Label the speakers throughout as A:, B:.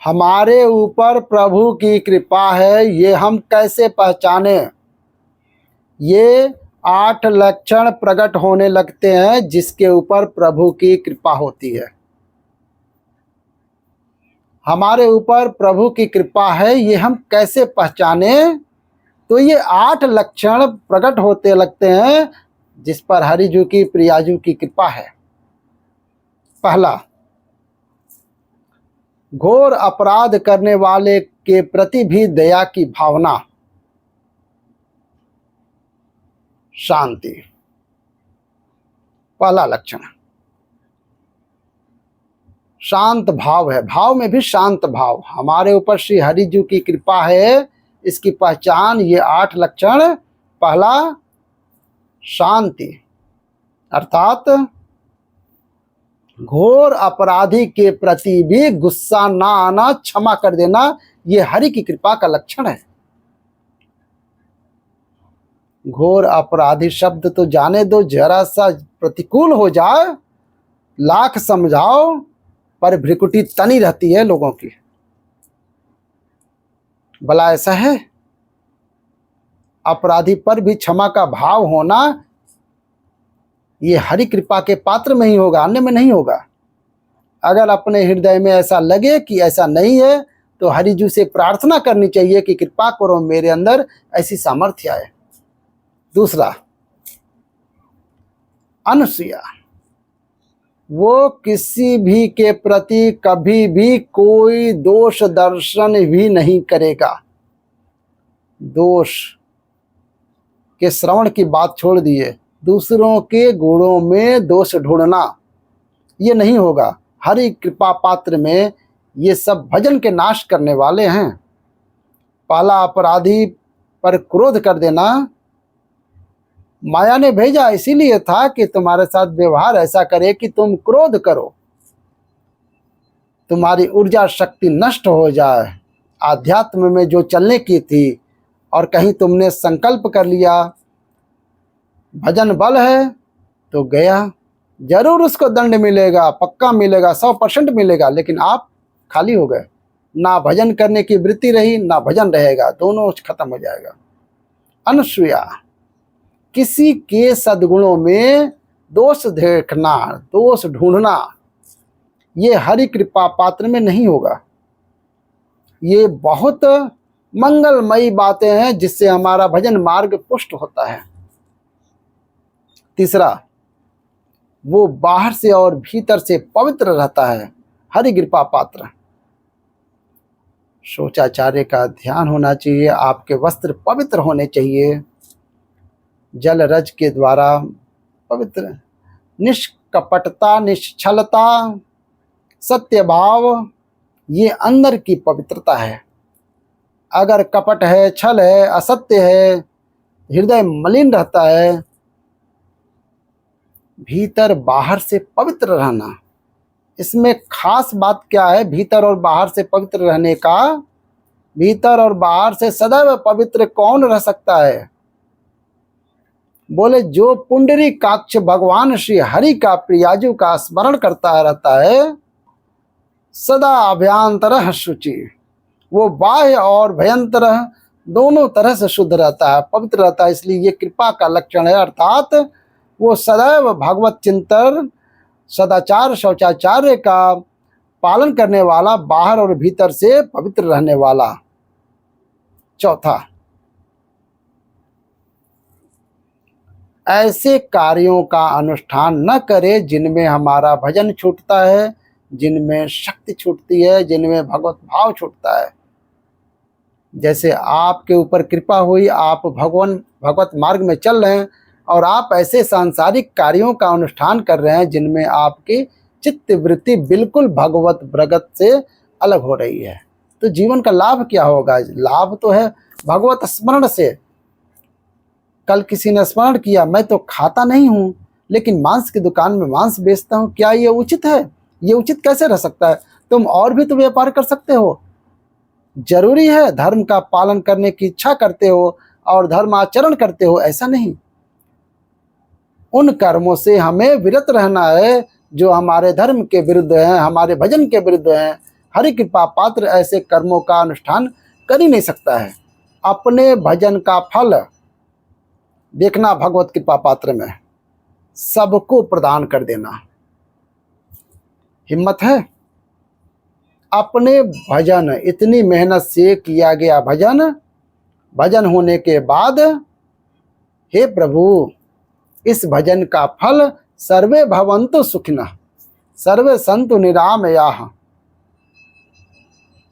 A: हमारे ऊपर प्रभु की कृपा है, ये हम कैसे पहचाने? ये 8 लक्षण प्रकट होने लगते हैं जिसके ऊपर प्रभु की कृपा होती है। हमारे ऊपर प्रभु की कृपा है, ये हम कैसे पहचाने? तो ये 8 लक्षण प्रकट होते लगते हैं जिस पर हरिजू की प्रियाजू की कृपा है। पहला, घोर अपराध करने वाले के प्रति भी दया की भावना, शांति। पहला लक्षण शांत भाव है, भाव में भी शांत भाव। हमारे ऊपर श्री हरिजू की कृपा है, इसकी पहचान ये 8 लक्षण। पहला, शांति, अर्थात घोर अपराधी के प्रति भी गुस्सा ना आना, क्षमा कर देना, ये हरि की कृपा का लक्षण है। घोर अपराधी शब्द तो जाने दो, जरा सा प्रतिकूल हो जाए, लाख समझाओ पर भ्रिकुटी तनी रहती है लोगों की। भला ऐसा है? अपराधी पर भी क्षमा का भाव होना ये हरि कृपा के पात्र में ही होगा, अन्य में नहीं होगा। अगर अपने हृदय में ऐसा लगे कि ऐसा नहीं है तो हरिजू से प्रार्थना करनी चाहिए कि कृपा करो मेरे अंदर ऐसी सामर्थ्य आए। दूसरा, अनुसूया, वो किसी भी के प्रति कभी भी कोई दोष दर्शन भी नहीं करेगा। दोष के श्रवण की बात छोड़ दिए, दूसरों के गुणों में दोष ढूंढना ये नहीं होगा। हरि कृपा पात्र में ये सब भजन के नाश करने वाले हैं। पहला, अपराधी पर क्रोध कर देना माया ने भेजा इसीलिए था कि तुम्हारे साथ व्यवहार ऐसा करे कि तुम क्रोध करो, तुम्हारी ऊर्जा शक्ति नष्ट हो जाए, आध्यात्म में जो चलने की थी, और कहीं तुमने संकल्प कर लिया भजन बल है तो गया, जरूर उसको दंड मिलेगा, पक्का मिलेगा, 100% मिलेगा, लेकिन आप खाली हो गए। ना भजन करने की वृत्ति रही, ना भजन रहेगा, दोनों खत्म हो जाएगा। अनुसूया, किसी के सद्गुणों में दोष देखना, दोष ढूंढना ये हरि कृपा पात्र में नहीं होगा। ये बहुत मंगलमयी बातें हैं जिससे हमारा भजन मार्ग पुष्ट होता है। तीसरा, वो बाहर से और भीतर से पवित्र रहता है, हरि कृपा पात्र। शौचाचार्य का ध्यान होना चाहिए, आपके वस्त्र पवित्र होने चाहिए, जल रज के द्वारा पवित्र, निष्कपटता, निश्छलता, सत्य भाव, ये अंदर की पवित्रता है। अगर कपट है, छल है, असत्य है, हृदय मलिन रहता है, भीतर बाहर से पवित्र रहना, इसमें खास बात क्या है भीतर और बाहर से पवित्र रहने का? भीतर और बाहर से सदैव पवित्र कौन रह सकता है? बोले, जो पुंडरी काक्ष भगवान श्री हरि का प्रियाजू का स्मरण करता रहता है, सदा अभ्यंतरः शुचि, वो बाह्य और भयंतर दोनों तरह से शुद्ध रहता है, पवित्र रहता है। इसलिए ये कृपा का लक्षण है, अर्थात वो सदैव भगवत चिंतन, सदाचार, शौचाचार्य का पालन करने वाला, बाहर और भीतर से पवित्र रहने वाला। चौथा, ऐसे कार्यों का अनुष्ठान न करे जिनमें हमारा भजन छूटता है, जिनमें शक्ति छूटती है, जिनमें भगवत भाव छूटता है। जैसे आपके ऊपर कृपा हुई, आप भगवत मार्ग में चल रहे हैं और आप ऐसे सांसारिक कार्यों का अनुष्ठान कर रहे हैं जिनमें आपकी चित्त वृत्ति बिल्कुल भगवत प्रगत से अलग हो रही है, तो जीवन का लाभ क्या होगा? लाभ तो है भगवत स्मरण से। कल किसी ने स्मरण किया, मैं तो खाता नहीं हूँ लेकिन मांस की दुकान में मांस बेचता हूँ, क्या ये उचित है? ये उचित कैसे रह सकता है? तुम और भी तो व्यापार कर सकते हो। जरूरी है धर्म का पालन करने की इच्छा करते हो और धर्म आचरण करते हो, ऐसा नहीं। उन कर्मों से हमें विरत रहना है जो हमारे धर्म के विरुद्ध हैं, हमारे भजन के विरुद्ध हैं, हरि कृपा पात्र ऐसे कर्मों का अनुष्ठान कर ही नहीं सकता है। अपने भजन का फल देखना भगवत कृपा पात्र में सबको प्रदान कर देना। हिम्मत है? अपने भजन, इतनी मेहनत से किया गया भजन, भजन होने के बाद हे प्रभु इस भजन का फल सर्वे भवन्तु सुखिनः सर्वे सन्तु निरामयाः।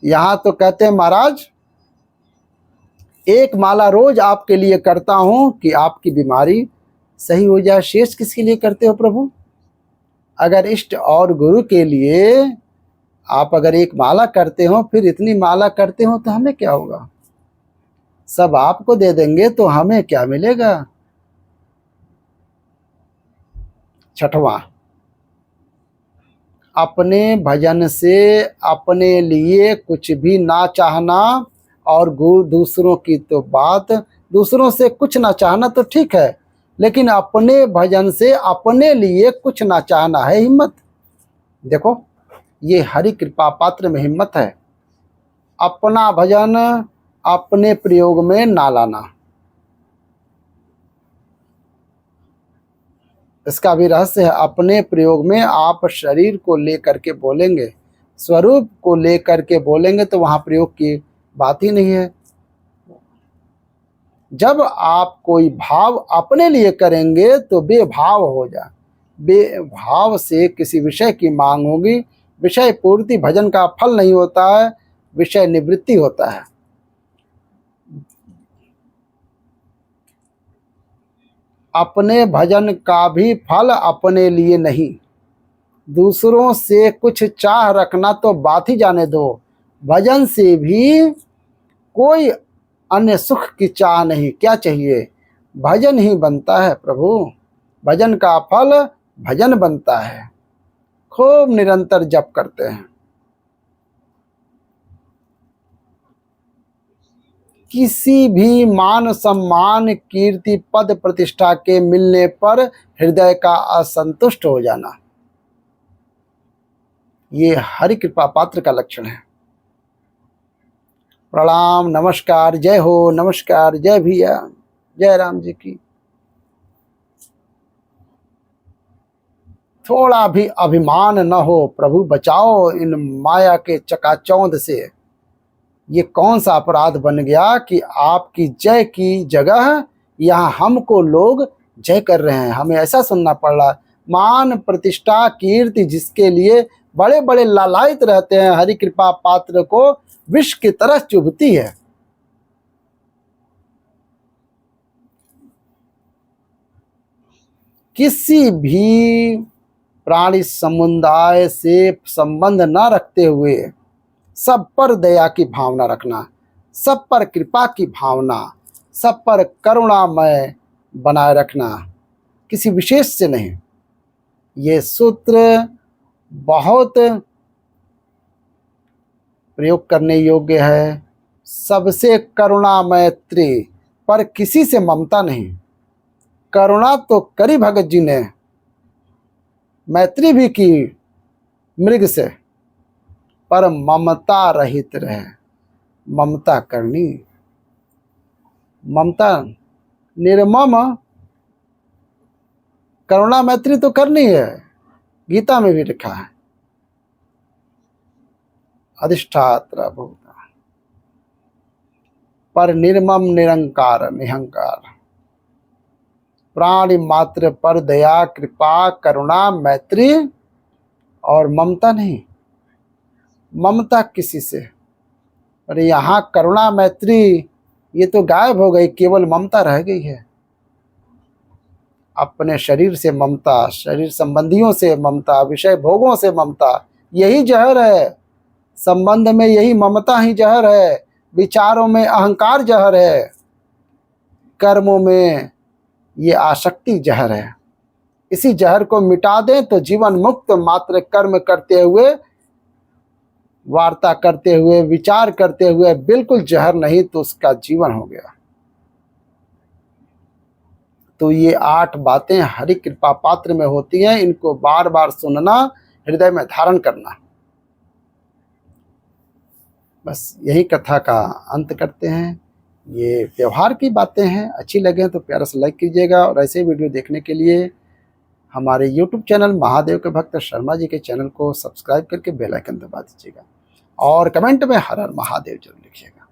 A: यहाँ तो कहते हैं महाराज एक माला रोज आपके लिए करता हूं कि आपकी बीमारी सही हो जाए। शेष किसके लिए करते हो प्रभु? अगर इष्ट और गुरु के लिए आप अगर एक माला करते हो, फिर इतनी माला करते हो तो हमें क्या होगा? सब आपको दे देंगे तो हमें क्या मिलेगा? छठवां, अपने भजन से अपने लिए कुछ भी ना चाहना और दूसरों की तो बात, दूसरों से कुछ ना चाहना तो ठीक है, लेकिन अपने भजन से अपने लिए कुछ ना चाहना है हिम्मत। देखो ये हरि कृपा पात्र में हिम्मत है। अपना भजन अपने प्रयोग में ना लाना, इसका भी रहस्य है। अपने प्रयोग में आप शरीर को लेकर के बोलेंगे, स्वरूप को लेकर के बोलेंगे तो वहां प्रयोग की बात ही नहीं है। जब आप कोई भाव अपने लिए करेंगे तो बेभाव हो जाए, बेभाव से किसी विषय की मांग होगी, विषय पूर्ति भजन का फल नहीं होता है, विषय निवृत्ति होता है। अपने भजन का भी फल अपने लिए नहीं, दूसरों से कुछ चाह रखना तो बात ही जाने दो। भजन से भी कोई अन्य सुख की चाह नहीं। क्या चाहिए? भजन ही बनता है प्रभु, भजन का फल भजन बनता है। खूब निरंतर जप करते हैं। किसी भी मान सम्मान कीर्ति पद प्रतिष्ठा के मिलने पर हृदय का असंतुष्ट हो जाना, ये हरि कृपा पात्र का लक्षण है। प्रणाम, नमस्कार, जय हो, नमस्कार, जय भैया, जय राम जी की। थोड़ा भी अभिमान न हो, प्रभु बचाओ इन माया के चकाचौंध से। ये कौन सा अपराध बन गया कि आपकी जय की जगह यहाँ हमको लोग जय कर रहे हैं, हमें ऐसा सुनना पड़ रहा है। मान प्रतिष्ठा कीर्ति जिसके लिए बड़े बड़े लालायित रहते हैं, हरि कृपा पात्र को विष की तरह चुभती है। किसी भी प्राणी समुदाय से संबंध न रखते हुए सब पर दया की भावना रखना, सब पर कृपा की भावना, सब पर करुणामय बनाए रखना, किसी विशेष से नहीं। ये सूत्र बहुत प्रयोग करने योग्य है। सबसे करुणा मैत्री, पर किसी से ममता नहीं। करुणा तो करी भगत जी ने, मैत्री भी की मृग से, पर ममता रहित रहे। ममता करनी, ममता निर्मम, करुणा मैत्री तो करनी है, गीता में भी लिखा है। अधिष्ठात्र भूता पर निर्मम निरंकार निहंकार, प्राणी मात्र पर दया कृपा करुणा मैत्री और ममता नहीं। ममता किसी से, पर यहाँ करुणा मैत्री ये तो गायब हो गई, केवल ममता रह गई है। अपने शरीर से ममता, शरीर संबंधियों से ममता, विषय भोगों से ममता, यही जहर है। संबंध में यही ममता ही जहर है, विचारों में अहंकार जहर है, कर्मों में ये आसक्ति जहर है। इसी जहर को मिटा दें तो जीवन मुक्त, मात्र कर्म करते हुए, वार्ता करते हुए, विचार करते हुए, बिल्कुल जहर नहीं तो उसका जीवन हो गया। तो ये 8 बातें हरि कृपा पात्र में होती हैं, इनको बार बार सुनना, हृदय में धारण करना। बस यही कथा का अंत करते हैं। ये व्यवहार की बातें हैं, अच्छी लगे तो प्यारा सा लाइक कीजिएगा और ऐसे वीडियो देखने के लिए हमारे यूट्यूब चैनल महादेव के भक्त शर्मा जी के चैनल को सब्सक्राइब करके बेल आइकन दबा दीजिएगा और कमेंट में हर हर महादेव जरूर लिखिएगा।